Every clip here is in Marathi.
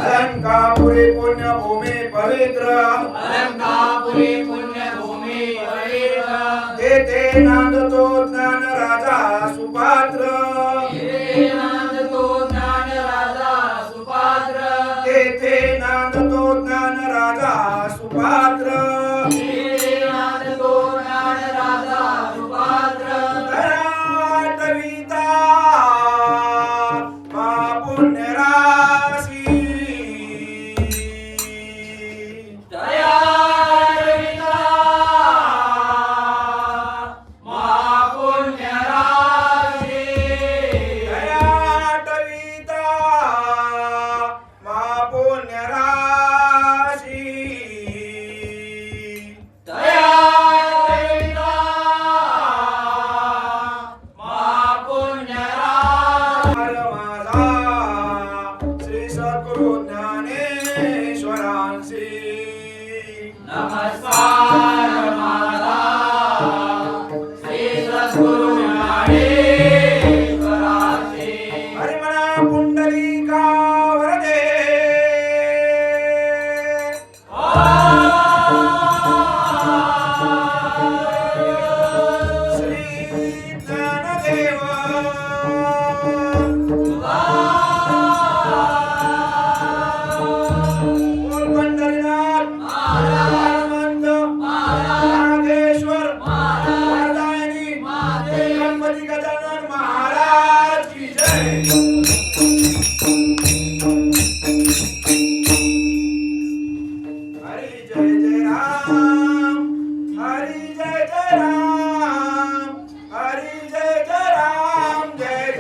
अलंकापुरी पुण्यभूमी पवित्र तेथे नांदतो ज्ञान राजा सुपात्र तेथे नांदतो ज्ञान राजा सुपात्र दयाटविता मा पुण्यराशी दयाटविता मा पुण्यराशी माझा श्री सद्गुरु ज्ञानेश्वरांशी नमस्कार माझा श्री सद्गुरु ज्ञानेश्वरांचे. हरिमना पुंडलिका वरदे श्री ज्ञानदेव बोल पंढरीनाथ हनुमंत नागेश्वर वरदायिनी गणपती गजानन महाराज की जय. हरी जय जय राम हरी जय जय राम हरी जय जय राम जय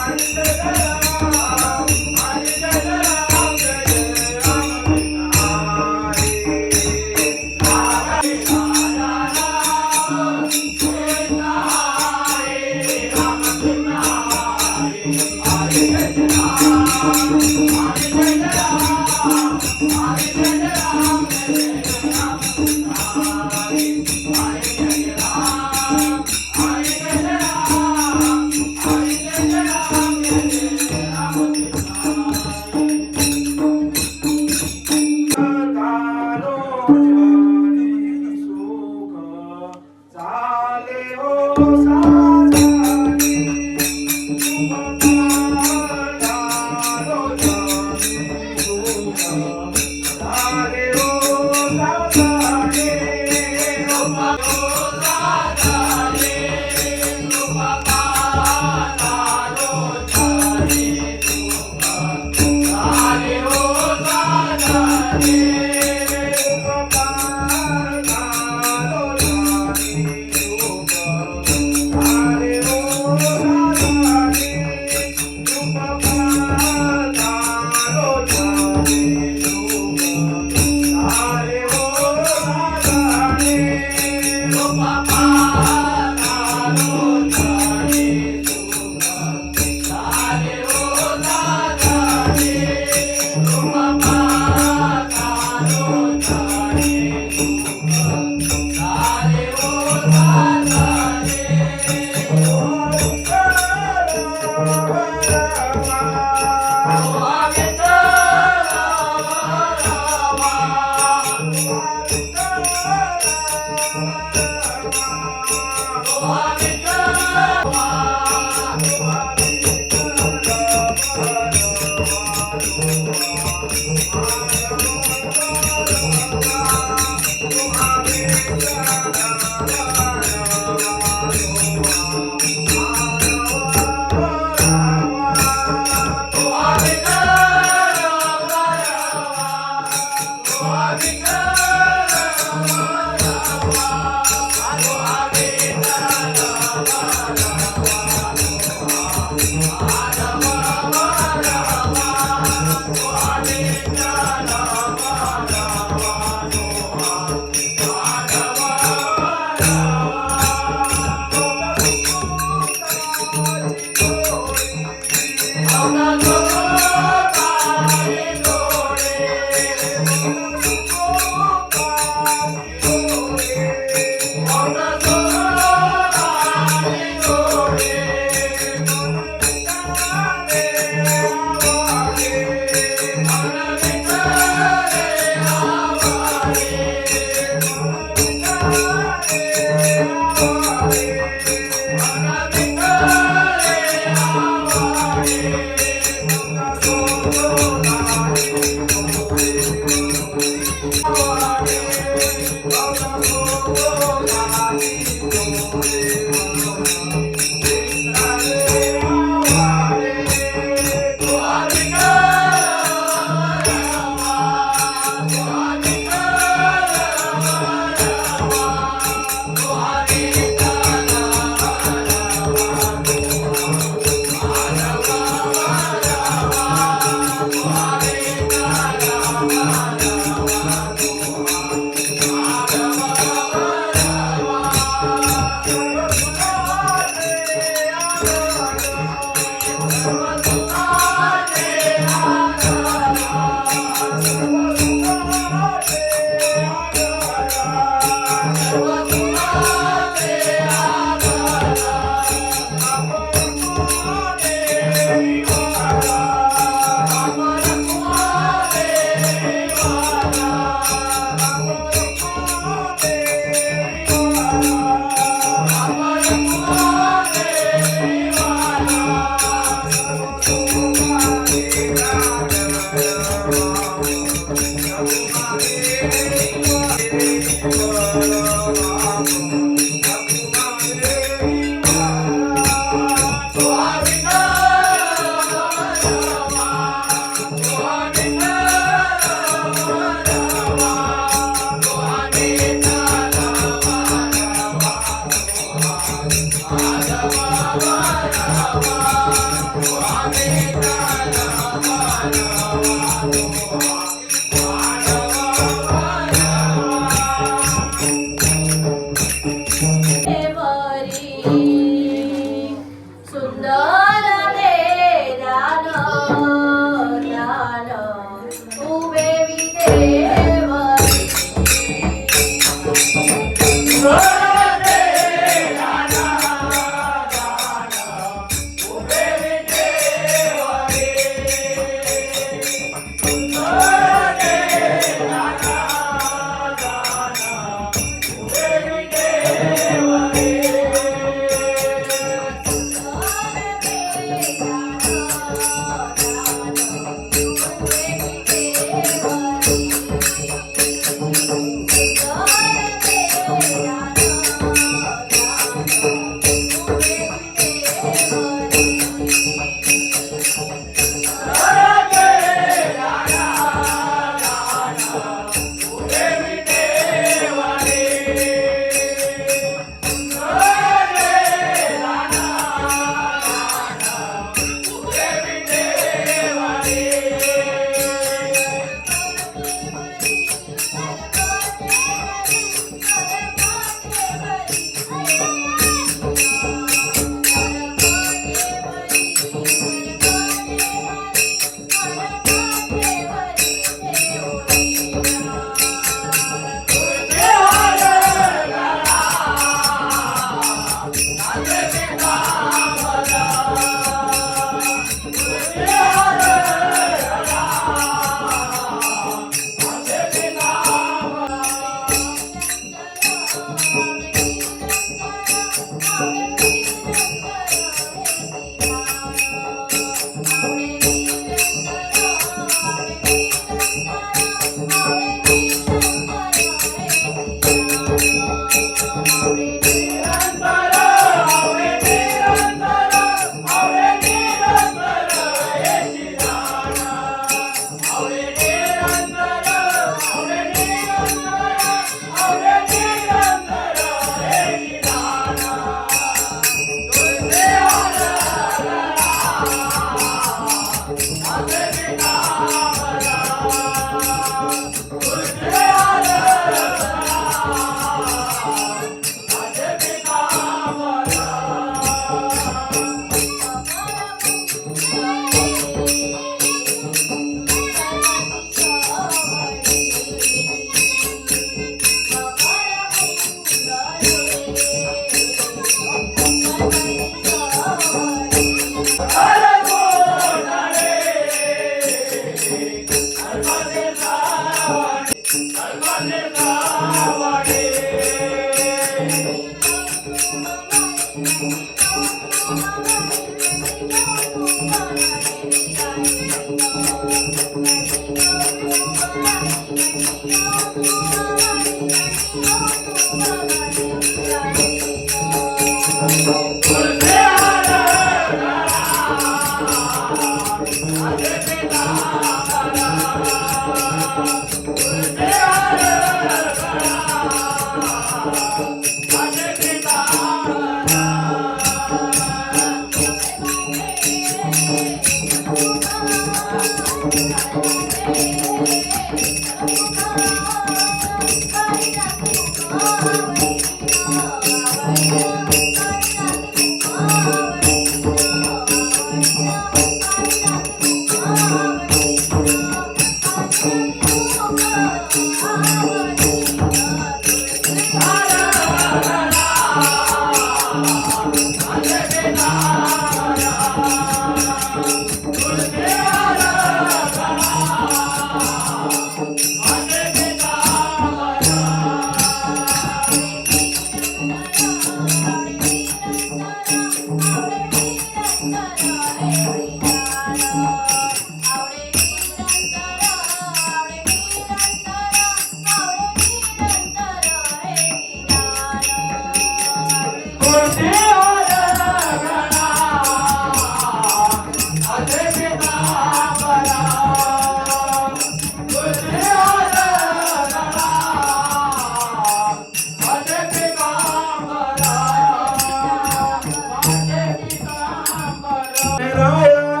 गणराया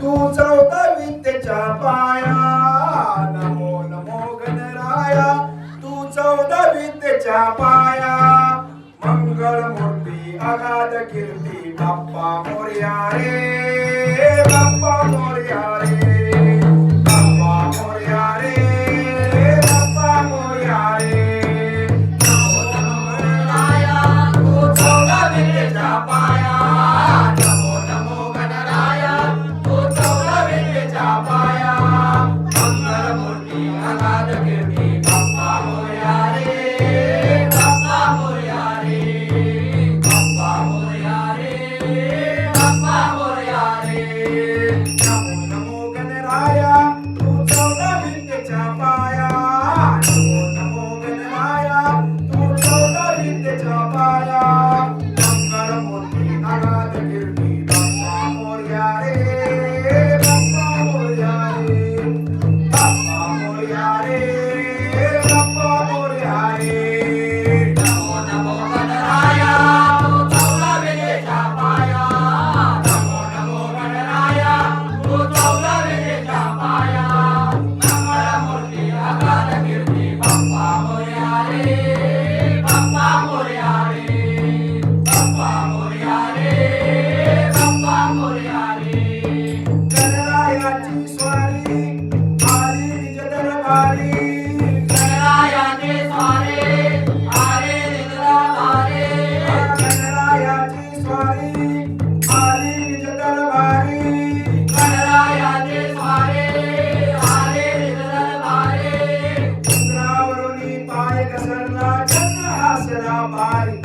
तू चौदा विद्येच्या पाया नमो नमो गणराया तू चौदा विद्येच्या पाया मंगळ मूर्ती अगाध कीर्ती बाप्पा मोरया रे बाप्पा मोरया रे बाप्पा मोरया रे बाप्पा मोरया रे नमो नमो गणराया तू चौदा विद्येच्या पाया नमो नमो गणराया तू चौदा विद्येच्या पाया मंगळ मूर्ती अगाध कीर्ती बाप्पा मोरया रे बाप्पा मोरया रे बाप्पा मोरया रे बाप्पा मोरया रे नमो नमो गणराया तू चौदा विद्येच्या पाया नमो नमो गणराया तू चौदा विद्येच्या पाया मंगळ मूर्ती अगाध कीर्ती बाप्पा मोरया रे बाप्पा मोरया रे बाप्पा मोरया रे बाप्पा मोरया रे नमो नमो गणराया तू चौदा विद्येच्या पाया नमो नमो गणराया तू चौदा विद्येच्या पाया मंगळ मूर्ती अगाध कीर्ती बाप्पा मोरया रे बाप्पा मोरया रे बाप्पा मोरया रे बाप्पा मोरया रे गणरायाची स्वारी आली निज दरबारी गणरायाची स्वारी आली निज दरबारी गणरायाची स्वारी आली निज दरबारी गणरायाची स्वारी आली निज दरबारी चंद्रावरुनी पाय घसरला चंद्र हासला भारी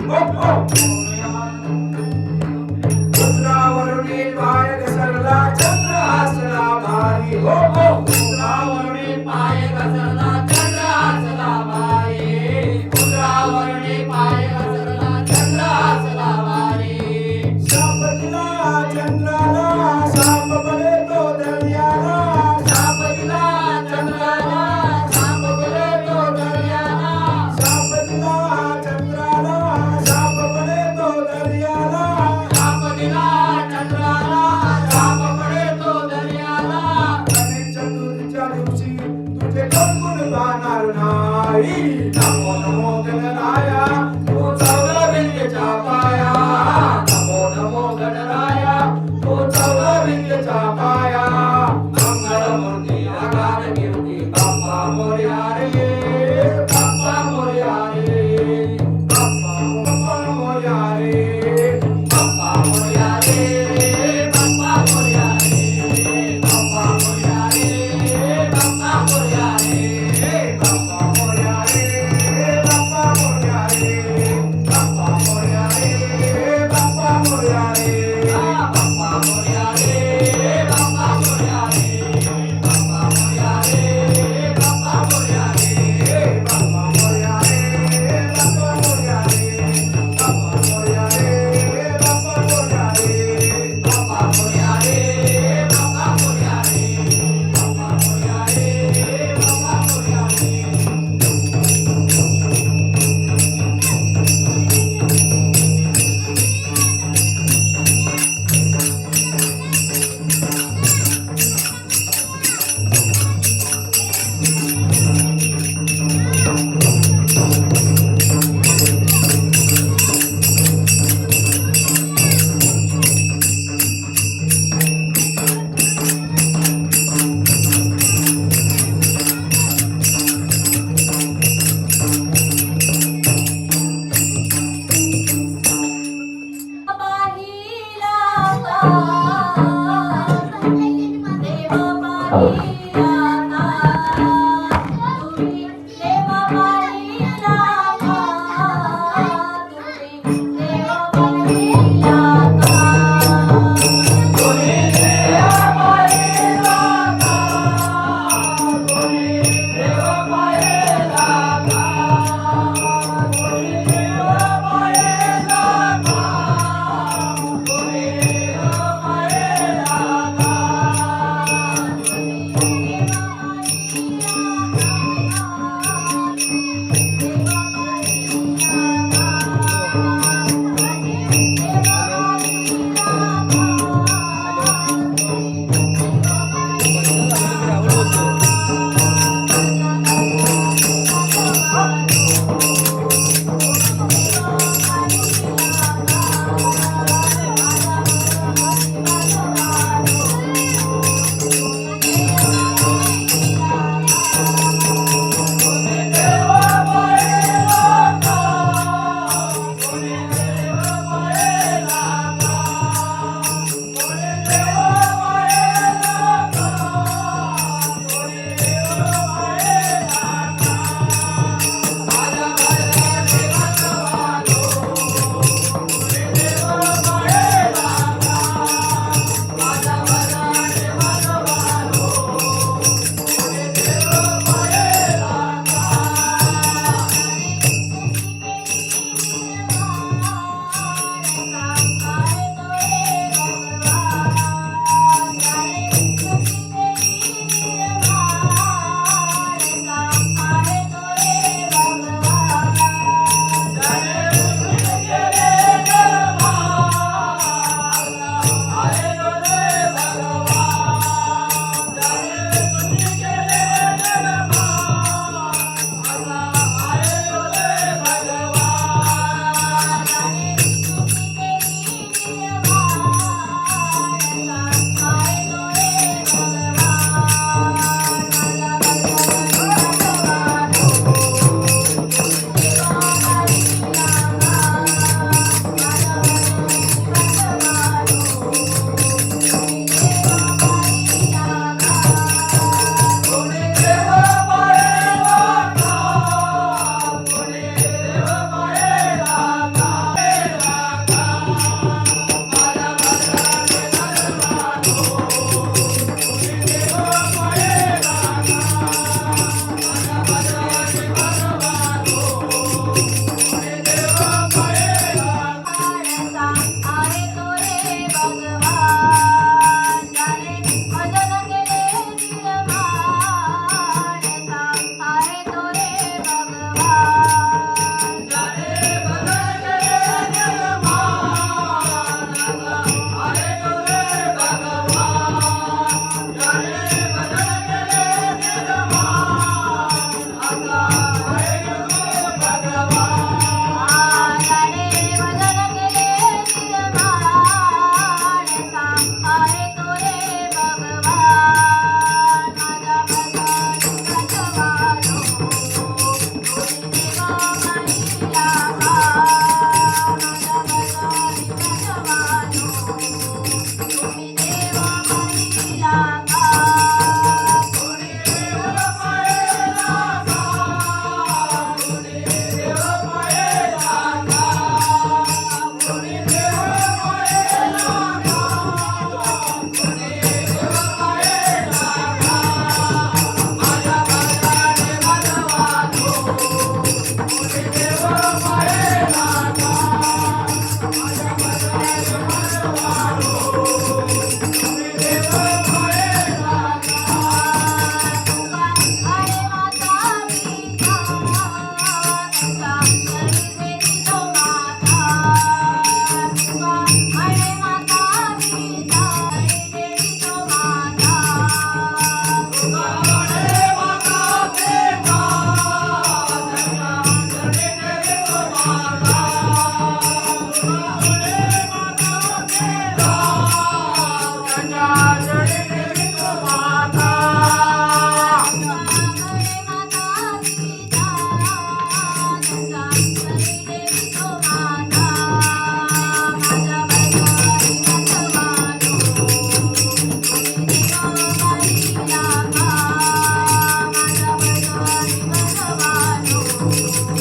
चंद्रावरुनी पाय घसरला चंद्र हासला भारी चंद्रावरुनी पाय घसरला चंद्र हासला भारी चंद्रावरुनी पाय घसरला चंद्र हासला भारी शाप दिला चंद्राला शाप बळे तो दर्याला शाप दिला चंद्राला शाप बळे तो दर्याला शाप दिला चंद्राला शाप बळे तो दर्याला शाप दिला चंद्राला शाप बळे तो दर्याला गणेश चतुर्थीच्या दिवशी तुझे गुण गाणार नाही नमो नमो गणराया तू चौदा विद्येच्या पाया नमो नमो गणराया तू चौदा विद्येच्या पाया मंगळ मूर्ती अगाध कीर्ती बाप्पा मोरया रे बाप्पा मोरया रे बाप्पा बाप्पा मोरया रे बाप्पा मोरया रे बाप्पा मोरया रे बाप्पा मोरया रे बाप्पा मोरया रे बाप्पा मोरया रे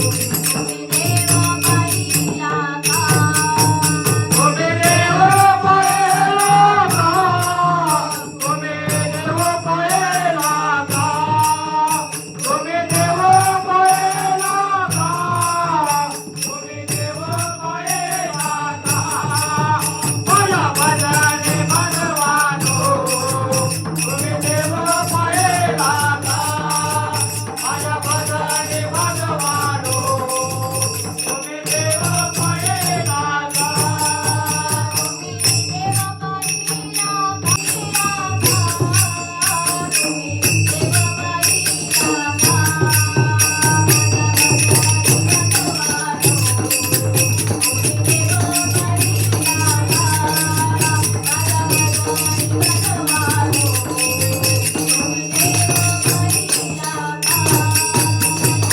तुम्ही देव पाहिला का? तुम्ही देव पाहिला का? तुम्ही देव पाहिला का? तुम्ही देव पाहिला का? माझ्या भजने भगवानो, तुम्ही देव पाहिला का? माझ्या भजने भगवानो, तुम्ही देव पाहिला का?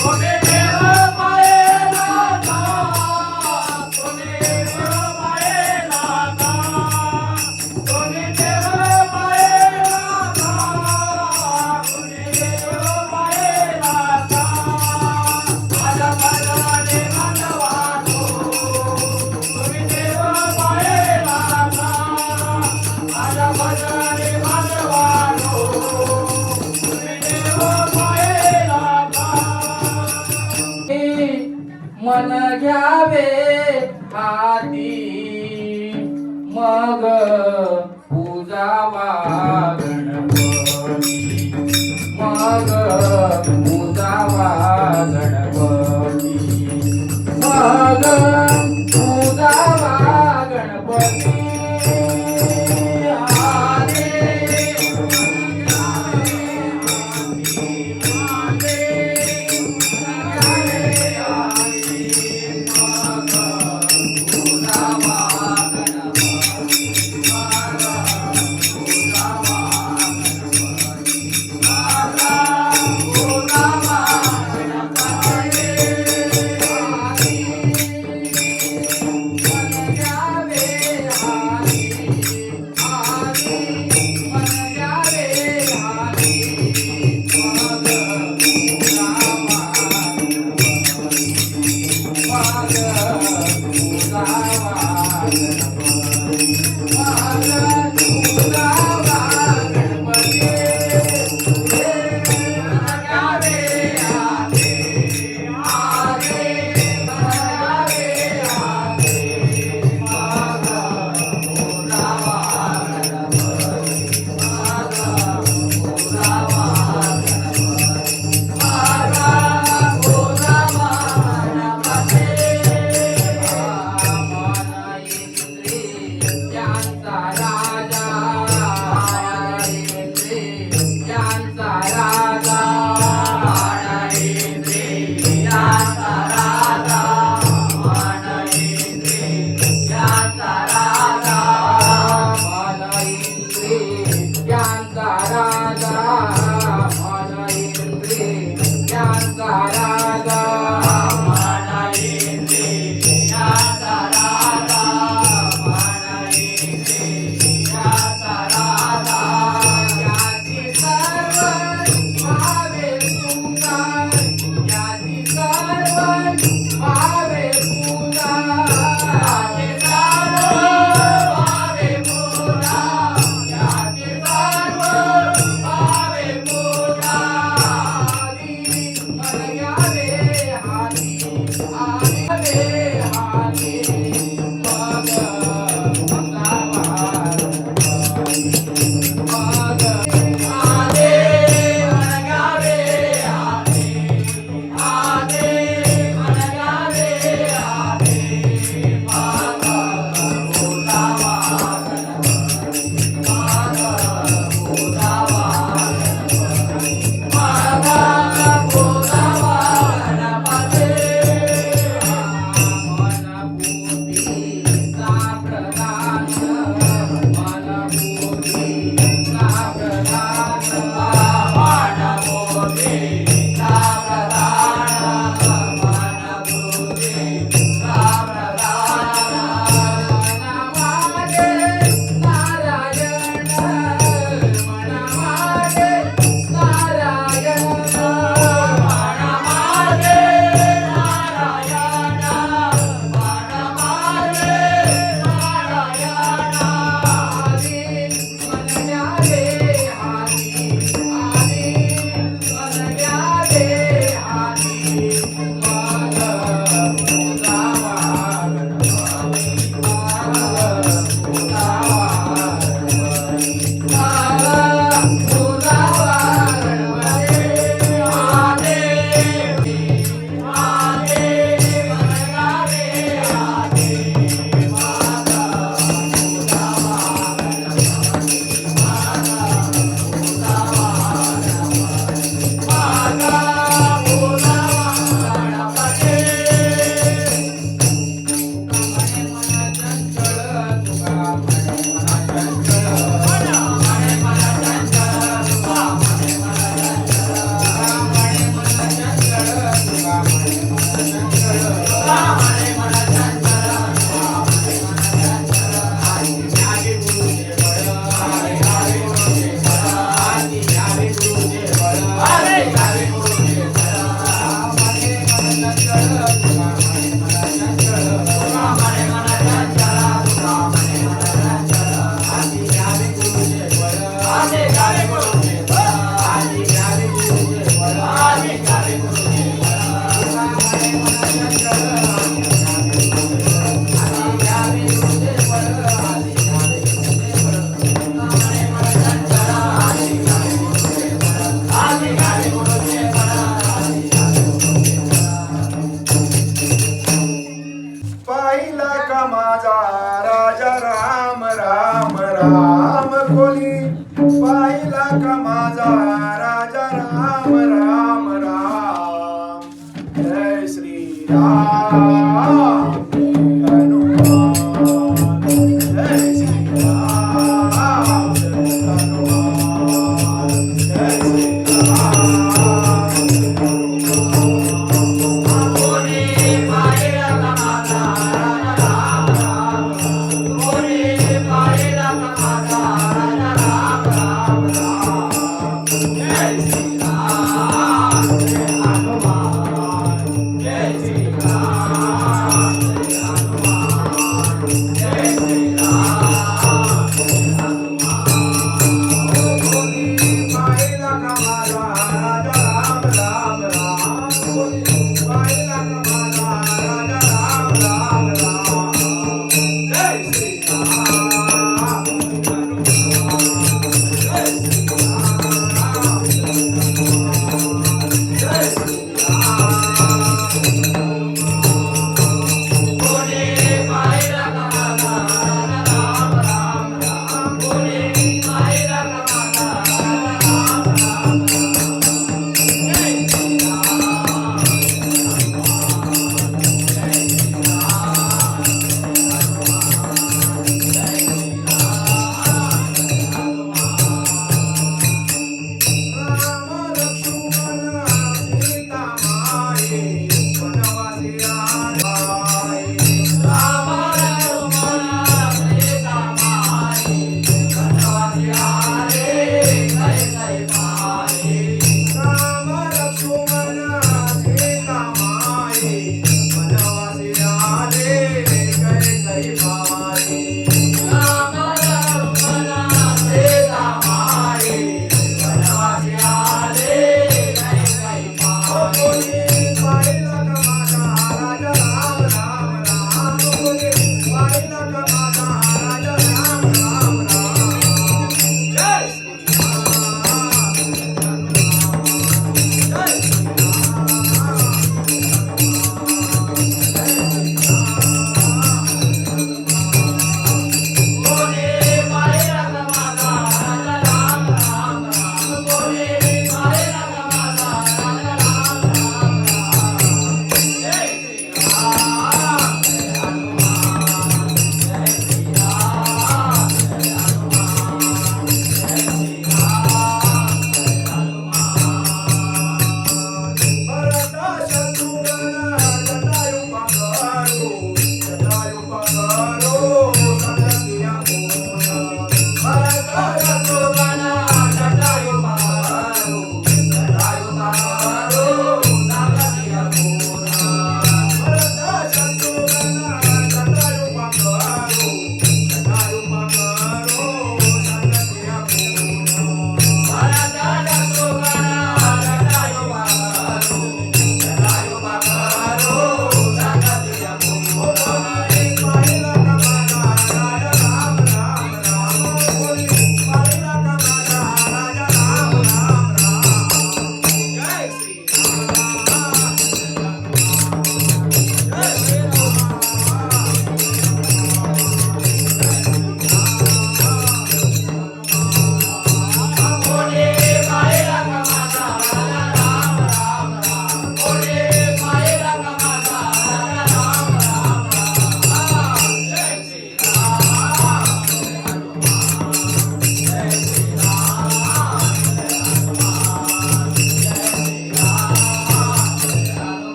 तुम्ही देव पाहिला का? तुम्ही देव पाहिला का? तुम्ही देव पाहिला का? तुम्ही देव पाहिला का? माझ्या भजने भगवानो, तुम्ही देव पाहिला का? माझ्या भजने भगवानो, तुम्ही देव पाहिला का? मन घ्यावे हाती मग पूजावा गणपती, मग पूजावा गणपती, मग पूजावा गणपती. पाहिला का माझा राजा राम राम राम कोली पाहिला का माझा राजा राम राम राम जय श्री राम हनुमान जय श्री राम हनुमान जय श्री राम कोणी पाहिला का माझा राजा राम राम कोणी पाहिला का माझा राजा राम राम राम जय श्री राम जय हनुमान जय श्री राम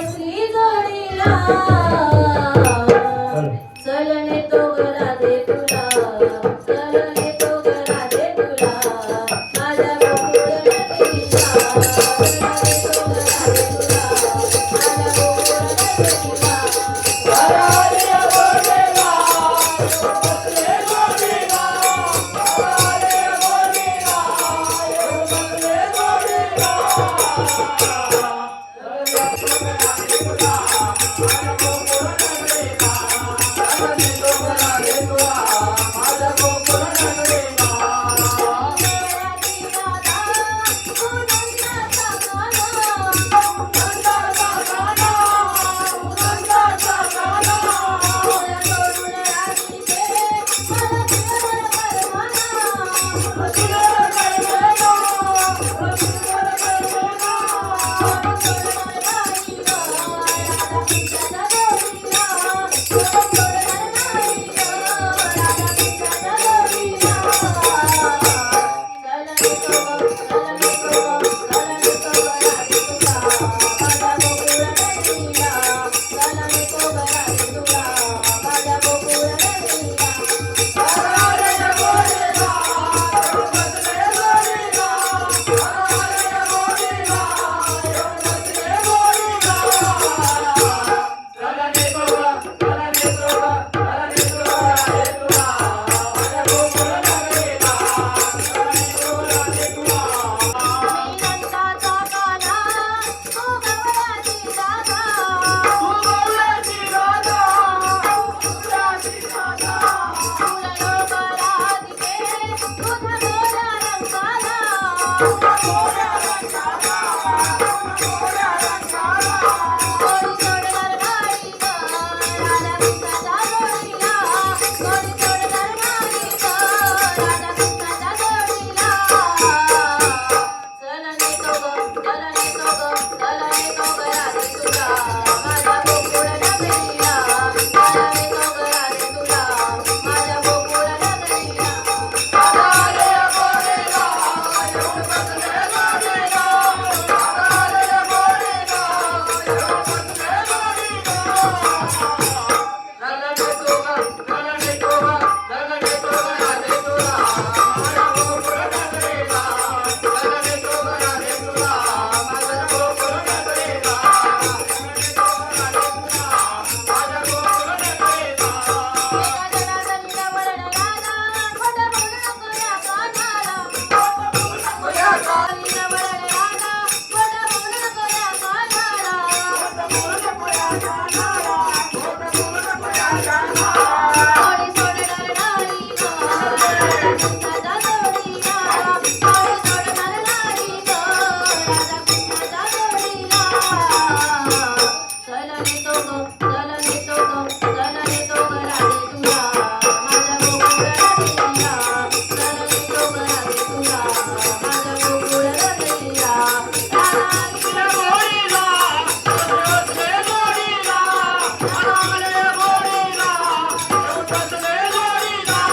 बसली जोडीला चलने तो गला दे तुला चलने तो गला दे तुला माझ्या गोकुळ नगरीला चलने तो गला दे तुला माझ्या गोकुळ नगरीला घराले गोडीला बसले गोडीला घराले गोडीला बसले गोडीला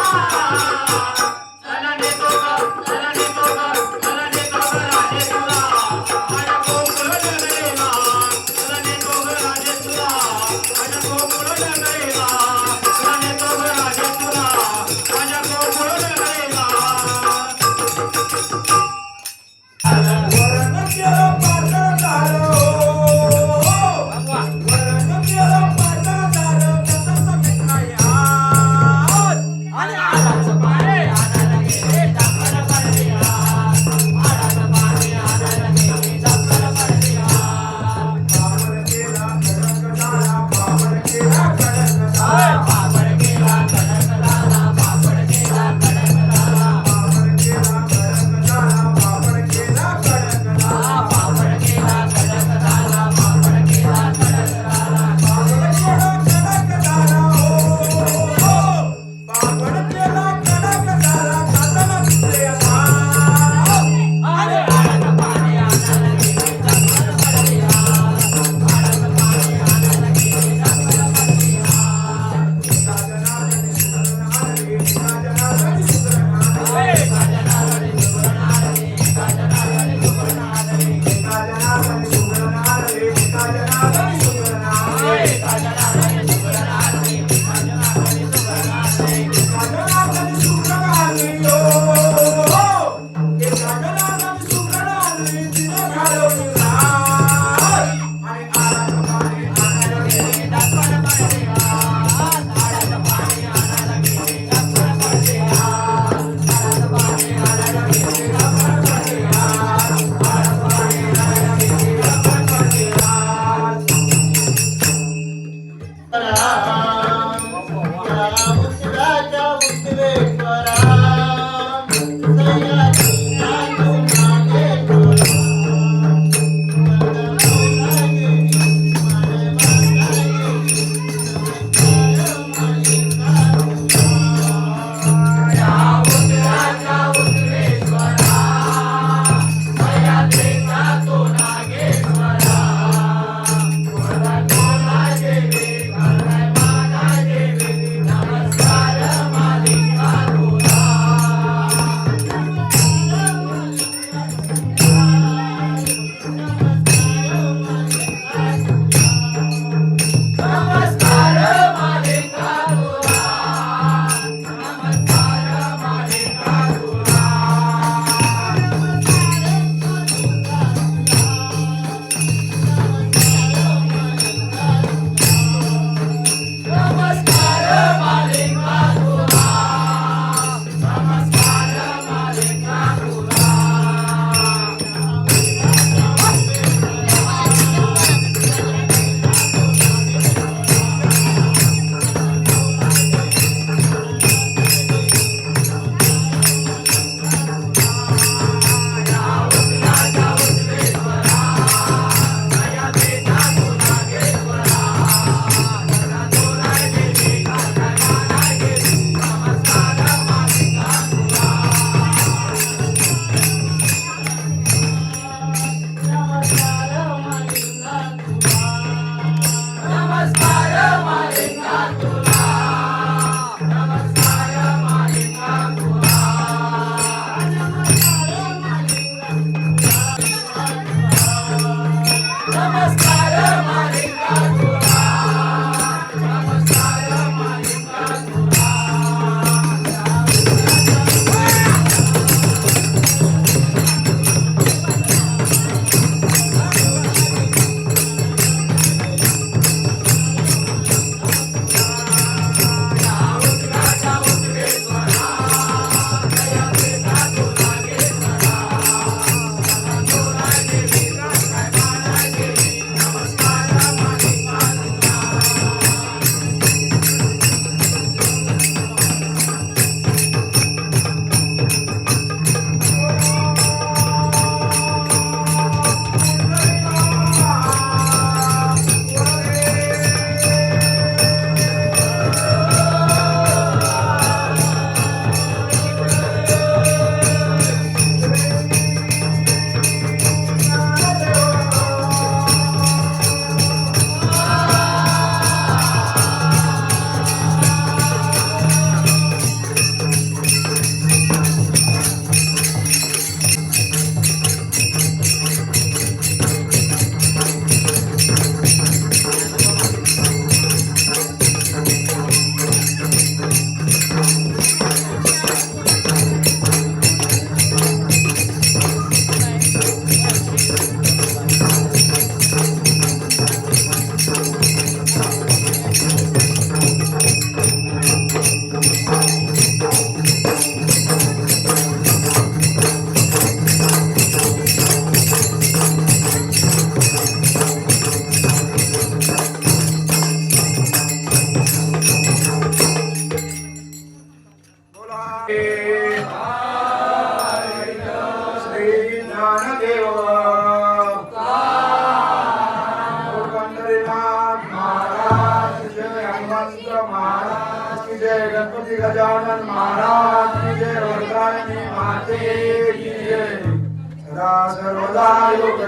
गणपती गजानन महाराज की जय, वरदायिनी माते की जय, सदा सर्वदा योग